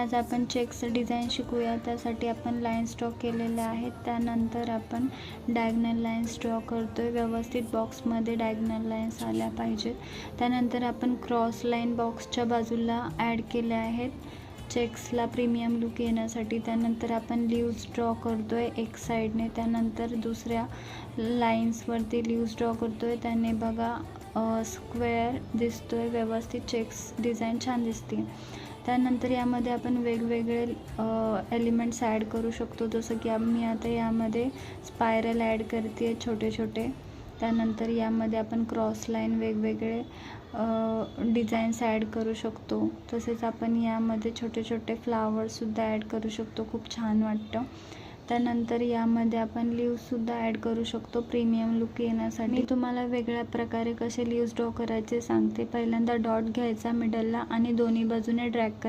आज आपण checks design शिकूया. त्यासाठी आपण लाईन्स ड्रॉ केलेल्या आहेत. त्यानंतर आपण डायगनल लाईन्स ड्रॉ करतोय. व्यवस्थित बॉक्समध्ये डायगनल लाईन्स आल्या पाहिजेत. त्यानंतर आपण क्रॉस लाईन बॉक्सच्या बाजूला ॲड केल्या आहेत चेक्सला प्रीमियम लुक येण्यासाठी. त्यानंतर आपण लीव्ज ड्रॉ करतोय एक साईडने. त्यानंतर दुसऱ्या लाईन्सवरती लीव्ज ड्रॉ करतोय. त्याने बघा स्क्वेअर दिसतोय, व्यवस्थित चेक्स डिझाईन छान दिसते. त्यानंतर यामध्ये आपण वेगवेगळे एलिमेंट्स ॲड करू शकतो. जसं की मी आता यामध्ये स्पायरल ॲड करते छोटे छोटे. त्यानंतर यामध्ये आपण क्रॉस लाईन वेगवेगळे डिझाईन्स ॲड करू शकतो. तसेच आपण यामध्ये छोटे छोटे फ्लावर्ससुद्धा ॲड करू शकतो, खूप छान वाटतं. त्यानंतर यामध्ये आपण लीव्ससुद्धा ॲड करू शकतो प्रीमियम लुक येण्यासाठी. मी तुम्हाला वेगळ्या प्रकारे कसे लीव्स ड्रॉ करायचे सांगते. पहिल्यांदा डॉट घ्यायचा मिडलला आणि दोन्ही बाजूने ड्रॅग करायचा.